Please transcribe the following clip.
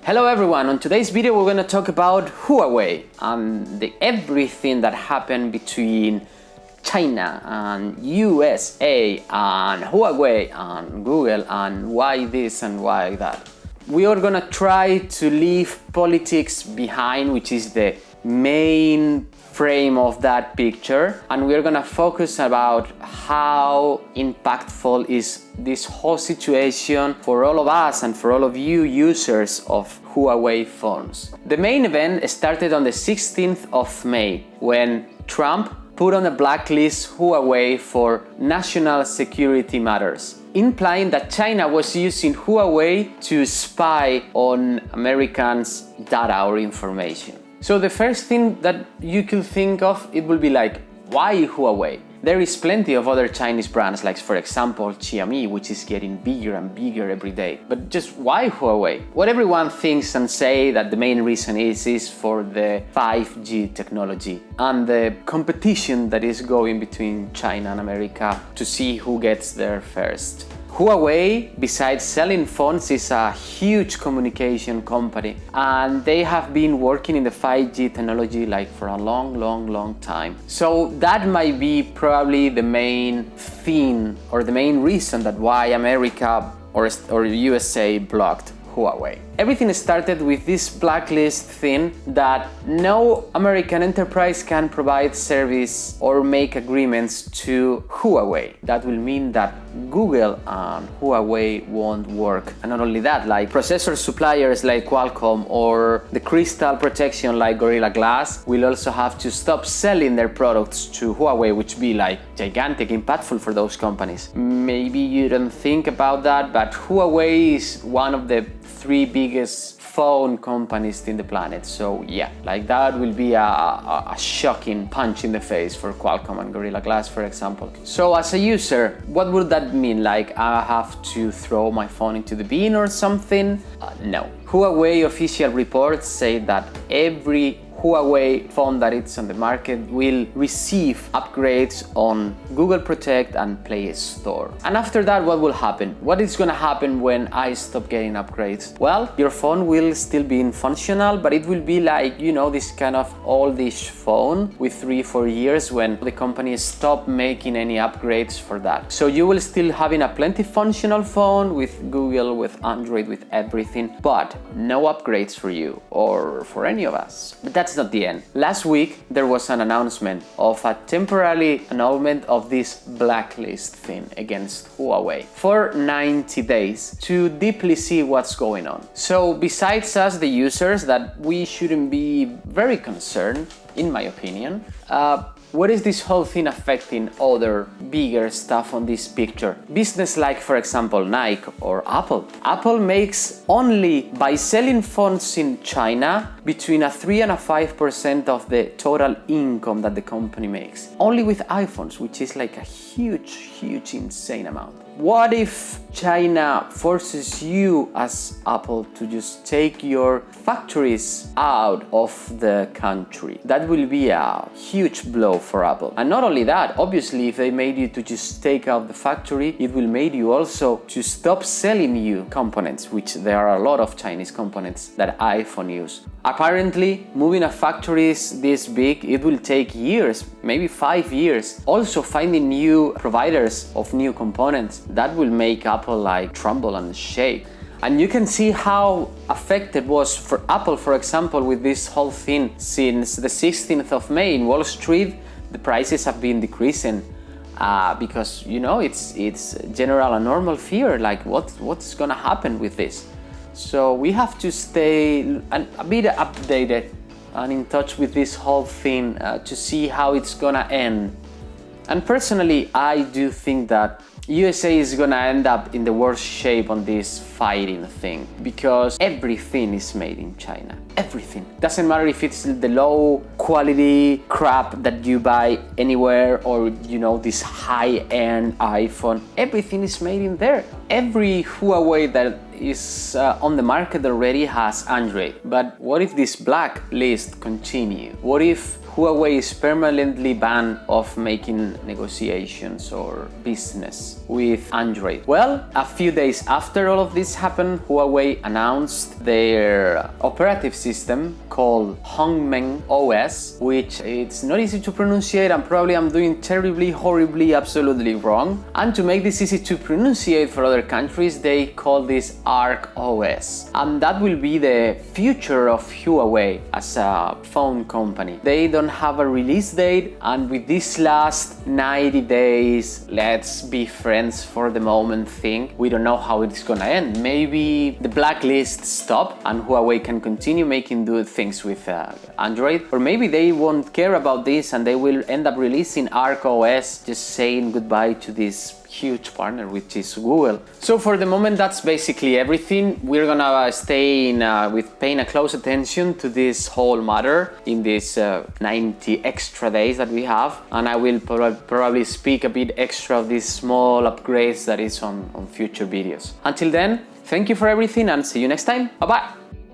Hello everyone, on today's video we're going to talk about Huawei and everything that happened between China and USA and Huawei and Google and why this and why that. We are going to try to leave politics behind, which is the main frame of that picture, and we're gonna focus about how impactful is this whole situation for all of us and for all of you users of Huawei phones. The main event started on the 16th of May when Trump put on a blacklist Huawei for national security matters, implying that China was using Huawei to spy on Americans' data or information. So the first thing that you could think of, it will be like, why Huawei? There is plenty of other Chinese brands, like for example Xiaomi, which is getting bigger and bigger every day. But just why Huawei? What everyone thinks and say that the main reason is for the 5G technology and the competition that is going between China and America to see who gets there first. Huawei, besides selling phones, is a huge communication company, and they have been working in the 5G technology like for a long time. So that might be probably the main thing or the main reason that why America or USA blocked Huawei. Everything started with this blacklist thing that no American enterprise can provide service or make agreements to Huawei. That will mean that Google and Huawei won't work. And not only that, like processor suppliers like Qualcomm or the crystal protection like Gorilla Glass will also have to stop selling their products to Huawei, which be like gigantic, impactful for those companies. Maybe you don't think about that, but Huawei is one of the three biggest phone companies in the planet. So yeah, like that will be a shocking punch in the face for Qualcomm and Gorilla Glass, for example. So as a user, what would that mean? Like I have to throw my phone into the bin or something? No. Huawei official reports say that every Huawei phone that is on the market will receive upgrades on Google Protect and Play Store. And after that, what will happen? What is going to happen when I stop getting upgrades? Well, your phone will still be functional, but it will be like, you know, this kind of oldish phone with 3-4 years when the company stopped making any upgrades for that. So you will still having a plenty functional phone with Google, with Android, with everything, but no upgrades for you or for any of us. But that's not the end. Last week, there was an announcement of a temporary annulment of this blacklist thing against Huawei for 90 days to deeply see what's going on. So besides us, the users, that we shouldn't be very concerned, in my opinion, what is this whole thing affecting other bigger stuff on this picture? Business like, for example, Nike or Apple. Apple makes only by selling phones in China between a 3 and a 5% of the total income that the company makes. Only with iPhones, which is like a huge, insane amount. What if China forces you as Apple to just take your factories out of the country? That will be a huge blow for Apple. And not only that, obviously, if they made you to just take out the factory, it will make you also to stop selling you components, which there are a lot of Chinese components that iPhone use. Apparently, moving a factory is this big, it will take years, maybe 5 years. Also, finding new providers of new components, that will make Apple like tremble and shake. And you can see how affected was for Apple, for example, with this whole thing. Since the 16th of May in Wall Street, the prices have been decreasing because, you know, it's general and normal fear, like what's gonna happen with this. So we have to stay a bit updated and in touch with this whole thing to see how it's gonna end. And personally, I do think that USA is gonna end up in the worst shape on this fighting thing because everything is made in China. Everything. Doesn't matter if it's the low quality crap that you buy anywhere or, you know, this high-end iPhone. Everything is made in there. Every Huawei that is on the market already has Android. But what if this blacklist continue? What if Huawei is permanently banned of making negotiations or business with Android? Well, a few days after all of this happened, Huawei announced their operative system called Hongmeng OS, which it's not easy to pronunciate, and probably I'm doing terribly, horribly, absolutely wrong. And to make this easy to pronunciate for other countries, they call this Arc OS. And that will be the future of Huawei as a phone company. They don't have a release date, and with this last 90 days, let's be friends for the moment thing, we don't know how it's gonna end. Maybe the blacklist stop and Huawei can continue making good things with Android, or maybe they won't care about this and they will end up releasing Arc OS, just saying goodbye to this huge partner, which is Google. So for the moment, that's basically everything. We're gonna stay with paying a close attention to this whole matter in these 90 extra days that we have, and I will probably speak a bit extra of these small upgrades that is on future videos. Until then, thank you for everything and see you next time. Bye bye.